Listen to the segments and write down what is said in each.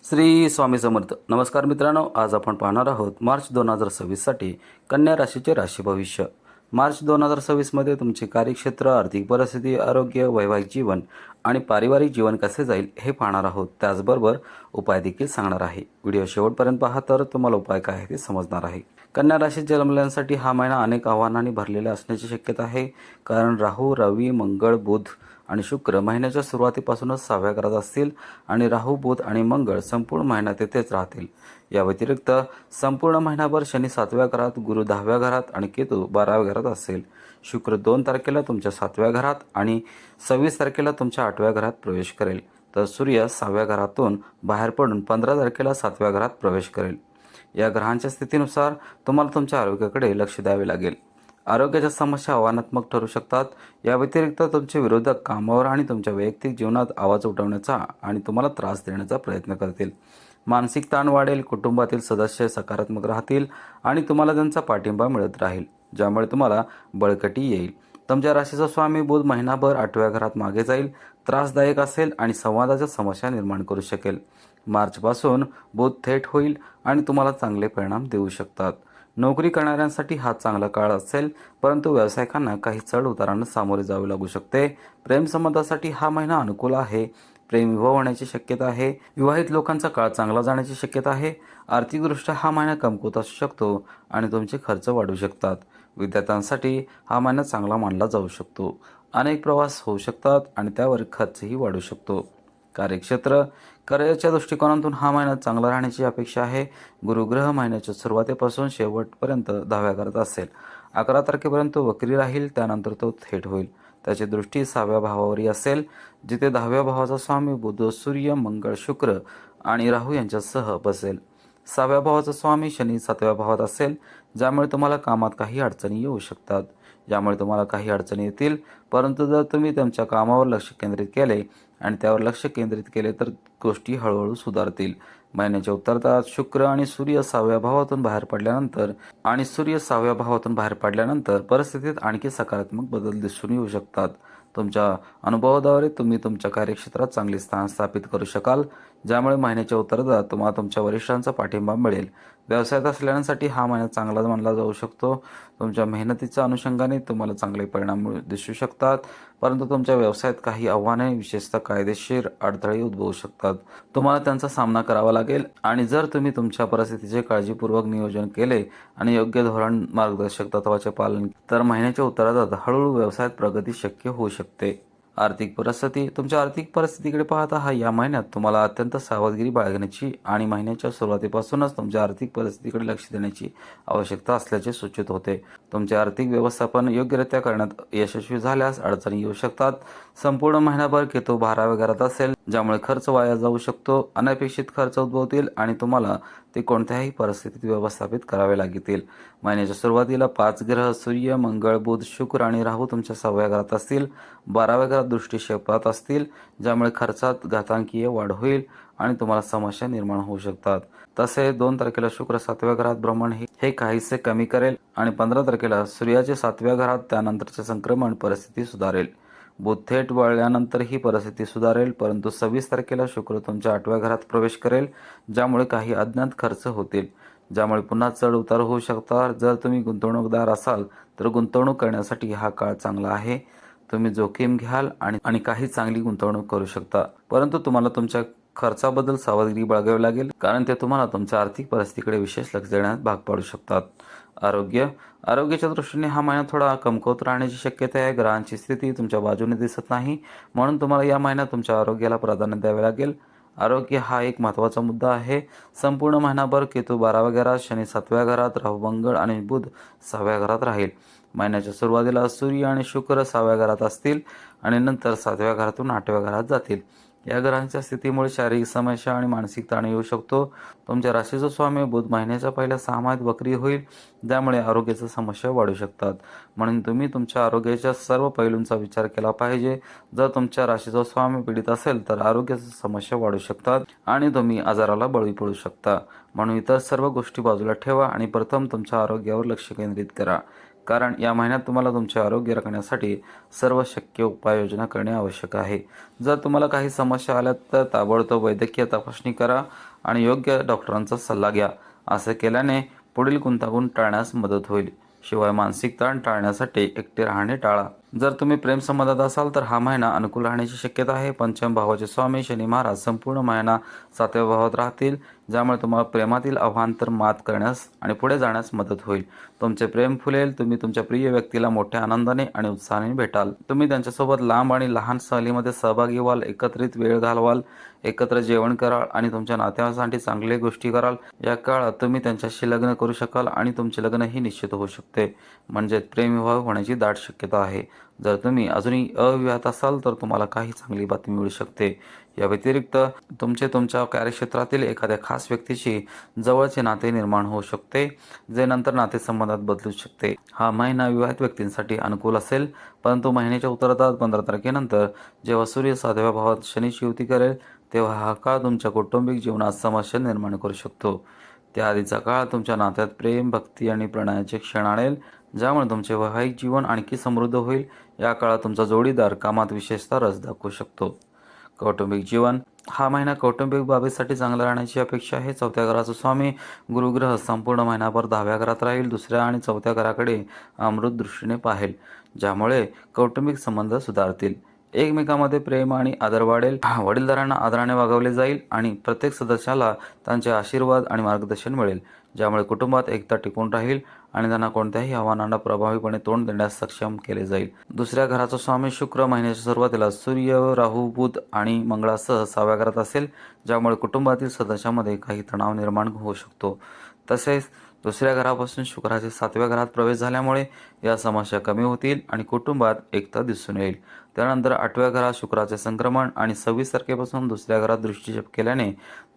श्री स्वामी समर्थ. नमस्कार मित्रांनो, आज आपण पाहणार आहोत मार्च 2026साठी कन्या राशीचे राशी भविष्य. मार्च 2026मध्ये तुमचे कार्यक्षेत्र, आर्थिक परिस्थिती, आरोग्य, वैवाहिक जीवन आणि पारिवारिक जीवन कसे जाईल हे पाहणार आहोत. त्याचबरोबर उपाय देखील सांगणार आहे. व्हिडिओ शेवटपर्यंत पहा, तर तुम्हाला उपाय काय आहे ते समजणार आहे. कन्या राशीत जन्मलेल्यांसाठी हा महिना अनेक आव्हानांनी भरलेला असण्याची शक्यता आहे. कारण राहू, रवी, मंगळ, बुध आणि शुक्र महिन्याच्या सुरुवातीपासूनच 6व्या घरात असतील आणि राहू, बुध आणि मंगळ संपूर्ण महिना तेथेच राहतील. या व्यतिरिक्त संपूर्ण महिनाभर शनी 7व्या घरात, गुरु 10व्या घरात आणि केतू 12व्या घरात असेल. शुक्र 2 तारखेला तुमच्या 7व्या घरात आणि 26 तारखेला तुमच्या 8व्या घरात प्रवेश करेल. तर सूर्य 6व्या घरातून बाहेर पडून 15 तारखेला 7व्या घरात प्रवेश करेल. या ग्रहांच्या स्थितीनुसार तुम्हाला तुमच्या आरोग्याकडे लक्ष द्यावे लागेल. आरोग्याच्या समस्या आव्हानात्मक ठरू शकतात. या व्यतिरिक्त तुमचे विरोधक कामावर आणि तुमच्या वैयक्तिक जीवनात आवाज उठवण्याचा आणि तुम्हाला त्रास देण्याचा प्रयत्न करतील. मानसिक ताण वाढेल. कुटुंबातील सदस्य सकारात्मक राहतील आणि तुम्हाला त्यांचा पाठिंबा मिळत राहील, ज्यामुळे तुम्हाला बळकटी येईल. तुमच्या राशीचा स्वामी बुध महिनाभर 8व्या घरात मागे जाईल, त्रासदायक असेल आणि संवादाच्या समस्या निर्माण करू शकेल. मार्चपासून बुध थेट होईल आणि तुम्हाला चांगले परिणाम देऊ शकतात. नोकरी करणाऱ्यांसाठी हा चांगला काळ असेल, परंतु व्यावसायिकांना काही चढ उतारांना सामोरे जावे लागू शकते. प्रेमसंबंधासाठी हा महिना अनुकूल आहे. प्रेम विवाह होण्याची शक्यता आहे. विवाहित लोकांचा काळ चांगला जाण्याची शक्यता आहे. आर्थिकदृष्ट्या हा महिना कमकुवत असू शकतो आणि तुमचे खर्च वाढू शकतात. विद्यार्थ्यांसाठी हा महिना चांगला मानला जाऊ शकतो. अनेक प्रवास होऊ शकतात आणि त्यावर खर्चही वाढू शकतो. कार्यक्षेत्र, करिअरच्या दृष्टिकोनातून हा महिना चांगला राहण्याची अपेक्षा आहे. गुरुग्रह महिन्याच्या सुरुवातीपासून शेवटपर्यंत 10व्या घरात असेल. 11 तारखेपर्यंत तो वक्री राहील, त्यानंतर तो थेट होईल. त्याची दृष्टी 6व्या भावावरही असेल, जिथे 10व्या भावाचा स्वामी बुध, सूर्य, मंगळ, शुक्र आणि राहू यांच्यासह बसेल. 6व्या भावाचा स्वामी शनी 7व्या भावात असेल, ज्यामुळे तुम्हाला कामात काही अडचणी येऊ शकतात. यामुळे तुम्हाला काही अडचणी येतील, परंतु जर तुम्ही तुमच्या कामावर लक्ष केंद्रित केले आणि त्यावर लक्ष केंद्रित केले तर गोष्टी हळूहळू सुधारतील. महिन्याच्या उत्तरार्धात शुक्र आणि सूर्य 6व्या भावातून बाहेर पडल्यानंतर परिस्थितीत आणखी सकारात्मक बदल दिसून येऊ शकतात. तुमच्या अनुभवाद्वारे तुम्ही तुमच्या कार्यक्षेत्रात चांगले स्थान स्थापित करू शकाल, ज्यामुळे महिन्याच्या उत्तरार्धात तुम्हाला तुमच्या वरिष्ठांचा पाठिंबा मिळेल. व्यवसायात असलेल्यांसाठी हा महिना चांगला मानला जाऊ शकतो. तुमच्या मेहनतीच्या अनुषंगाने तुम्हाला चांगले परिणाम दिसू शकतात, परंतु तुमच्या व्यवसायात काही आव्हाने, विशेषतः कायदेशीर अडथळे उद्भवू शकतात. तुम्हाला त्यांचा सामना करावा लागेल आणि जर तुम्ही तुमच्या परिस्थितीचे काळजीपूर्वक नियोजन केले आणि योग्य धोरण, मार्गदर्शक तत्वाचे पालन तर महिन्याच्या उत्तरार्धात हळूहळू व्यवसायात प्रगती शक्य होऊ शकते. आर्थिक परिस्थिती, तुमच्या आर्थिक परिस्थितीकडे पाहता या महिन्यात तुम्हाला अत्यंत सावधगिरी बाळगण्याची आणि महिन्याच्या सुरुवातीपासूनच तुमच्या आर्थिक परिस्थितीकडे लक्ष देण्याची आवश्यकता असल्याचे सूचित होते. तुमचे आर्थिक व्यवस्थापन योग्यरित्या करण्यात यशस्वी झाल्यास अडचणी येऊ शकतात. संपूर्ण महिनाभर केतू 12व्या घरात असेल, ज्यामुळे खर्च वाया जाऊ शकतो. अनपेक्षित खर्च उद्भवतील आणि तुम्हाला ते कोणत्याही परिस्थितीत व्यवस्थापित करावे लागतील. महिन्याच्या सुरुवातीला 5 ग्रह सूर्य, मंगळ, बुध, शुक्र आणि राहू तुमच्या 6व्या घरात असतील, 12व्या घरात दृष्टी क्षेत्रात असतील, ज्यामुळे खर्चात घातांकीय वाढ होईल आणि तुम्हाला समस्या निर्माण होऊ शकतात. तसे 2 तारखेला शुक्र 7व्या घरात भ्रमण हे काहीसे कमी करेल आणि 15 तारखेला सूर्याचे 7व्या घरात, त्यानंतरचे संक्रमण परिस्थिती सुधारेल. बुध थेट वळल्यानंतर ही परिस्थिती सुधारेल, परंतु 26 तारखेला शुक्र तुमच्या 8व्या घरात प्रवेश करेल, ज्यामुळे काही अज्ञात खर्च होतील, ज्यामुळे पुन्हा चढ उतार होऊ शकतात. जर तुम्ही गुंतवणूकदार असाल तर गुंतवणूक करण्यासाठी हा काळ चांगला आहे. तुम्ही जोखीम घ्याल आणि काही चांगली गुंतवणूक करू शकता, परंतु तुम्हाला तुमच्या खर्चाबद्दल सावधगिरी बाळगावी लागेल, कारण ते तुम्हाला तुमच्या आर्थिक परिस्थितीकडे विशेष लक्ष देण्यास भाग पाडू शकतात. आरोग्याच्या दृष्टीने हा महिना थोडा कमकुवत राहण्याची शक्यता आहे. ग्रहांची स्थिती तुमच्या बाजूने दिसत नाही, म्हणून तुम्हाला या महिन्यात तुमच्या आरोग्याला प्राधान्य द्यावे लागेल. आरोग्य हा एक महत्त्वाचा मुद्दा आहे. संपूर्ण महिनाभर केतू 12व्या घरात, शनी 7व्या घरात, राहू, मंगळ आणि बुध 6व्या घरात राहील. महिन्याच्या सुरुवातीला सूर्य आणि शुक्र 6व्या घरात असतील आणि नंतर 7व्या घरातून 8व्या घरात जातील. या ग्रहांच्या स्थितीमुळे शारीरिक समस्या आणि मानसिक ताण येऊ शकतो. तुमच्या राशीचा स्वामी बुध महिन्याच्या पहिल्या 6 महिन्यात वक्री होईल, ज्यामुळे आरोग्याच्या समस्या वाढू शकतात. म्हणून तुम्ही तुमच्या आरोग्याच्या सर्व पैलूंचा विचार केला पाहिजे. जर तुमच्या राशीचा स्वामी पीडित असेल तर आरोग्याच्या समस्या वाढू शकतात आणि तुम्ही आजाराला बळी पडू शकता. म्हणून इतर सर्व गोष्टी बाजूला ठेवा आणि प्रथम तुमच्या आरोग्यावर लक्ष केंद्रित करा, कारण या महिन्यात तुम्हाला तुमचे आरोग्य राखण्यासाठी सर्व शक्य उपाययोजना करणे आवश्यक आहे. जर तुम्हाला काही समस्या आल्या तर ताबडतोब वैद्यकीय तपासणी करा आणि योग्य डॉक्टरांचा सल्ला घ्या. असे केल्याने पुढील गुंतागुंत टाळण्यास मदत होईल. शिवाय मानसिक ताण टाळण्यासाठी एकटे राहणे टाळा. जर तुम्ही प्रेम संबंधात असाल तर हा महिना अनुकूल राहण्याची शक्यता आहे. पंचम भावाचे स्वामी शनी महाराज संपूर्ण महिना 7व्या भावात राहतील, ज्यामुळे तुम्हाला प्रेमातील आव्हानांवर मात करण्यास आणि पुढे जाण्यास मदत होईल. तुमचे प्रेम फुलेल. तुम्ही तुमच्या प्रिय व्यक्तीला मोठ्या आनंदाने आणि उत्साहाने भेटाल. तुम्ही त्यांच्यासोबत लांब आणि लहान सहलीमध्ये सहभागी व्हाल, एकत्रित वेळ घालवाल, एकत्र जेवण कराल आणि तुमच्या नात्यासाठी चांगल्या गोष्टी कराल. या काळात तुम्ही त्यांच्याशी लग्न करू शकाल आणि तुमचे लग्नही निश्चित होऊ शकते. म्हणजे प्रेमविवाह होण्याची दाट शक्यता आहे. जर तुम्ही अजूनही अविवाहित असाल तर तुम्हाला काही चांगली बातमी मिळू शकते. या व्यतिरिक्त तुमच्या कार्यक्षेत्रातील एखाद्या खास व्यक्तीशी जवळचे नाते निर्माण होऊ शकते, जे नंतर नातेसंबंधात बदलू शकते. हा महिना विवाहित व्यक्तींसाठी अनुकूल असेल, परंतु महिन्याच्या उत्तरार्धात 15 तारखेनंतर जेव्हा सूर्य 7व्या भावात शनीची युती करेल, तेव्हा हा काळ तुमच्या कौटुंबिक जीवनात समस्या निर्माण करू शकतो. त्याआधीचा काळ तुमच्या नात्यात प्रेम, भक्ती आणि प्रणयाचे क्षण आणेल, ज्यामुळे तुमचे वैवाहिक जीवन आणखी समृद्ध होईल. या काळात तुमचा जोडीदार कामात विशेषतः रस दाखवू शकतो. कौटुंबिक जीवन हा महिना कौटुंबिक बाबीसाठी चांगला राहण्याची अपेक्षा आहे. 4थ्या घराचा स्वामी गुरुग्रह संपूर्ण महिनाभर 10व्या घरात राहील. 2ऱ्या आणि 4थ्या घराकडे अमृत दृष्टीने पाहेल, ज्यामुळे कौटुंबिक संबंध सुधारतील. एकमेकांमध्ये प्रेम आणि आदर वाढेल. वडीलधाऱ्यांना आदराने वागवले जाईल आणि प्रत्येक सदस्याला त्यांचे आशीर्वाद आणि मार्गदर्शन मिळेल, ज्यामुळे कुटुंबात एकता टिकून राहील आणि त्यांना कोणत्याही आव्हानांना प्रभावीपणे तोंड देण्यास सक्षम केले जाईल. 2ऱ्या घराचा स्वामी शुक्र महिन्याच्या सुरुवातीला सूर्य, राहू, बुध आणि मंगळासह 6व्या घरात असेल, ज्यामुळे कुटुंबातील सदस्यांमध्ये काही तणाव निर्माण होऊ शकतो. तसेच 2ऱ्या घरापासून शुक्राचे 7व्या घरात प्रवेश झाल्यामुळे या समस्या कमी होतील आणि कुटुंबात एकता दिसून येईल. त्यानंतर 8व्या घरात शुक्राचे संक्रमण आणि 26 तारखेपासून 2ऱ्या घरात दृष्टिक्षेप केल्याने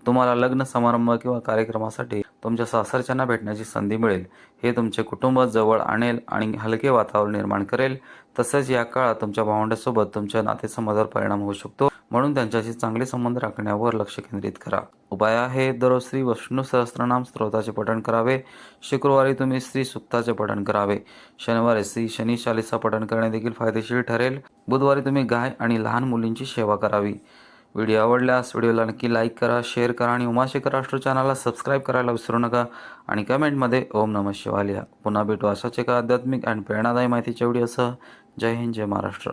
तुम्हाला लग्न समारंभ किंवा कार्यक्रमासाठी तुमच्या सासरच्यांना भेटण्याची संधी मिळेल. हे तुमचे कुटुंब जवळ आणेल आणि हलके वातावरण निर्माण करेल. तसेच या काळात तुमच्या भावंडांसोबत तुमच्या नातेसंबंधावर परिणाम होऊ शकतो, म्हणून त्यांच्याशी चांगले संबंध राखण्यावर लक्ष केंद्रित करा. उपाय आहे, दररोज श्री विष्णू सहस्त्रनाम स्तोत्राचे पठण करावे. शुक्रवारी तुम्ही श्री सुक्ताचे पठण करावे. शनिवारी श्री शनी चालीसा पठण करणे देखील फायदेशीर ठरेल. बुधवारी तुम्ही गाय आणि लहान मुलींची सेवा करावी. व्हिडिओ आवडल्यास व्हिडिओला नक्की लाईक करा, शेअर करा आणि उमाशेखर राष्ट्र चॅनलला सबस्क्राईब करायला विसरू नका आणि कमेंटमध्ये ओम नमः शिवाय लिहा. पुन्हा भेटू अशाच एका आध्यात्मिक आणि प्रेरणादायी माहितीच्या व्हिडिओसह. जय हिंद, जय महाराष्ट्र.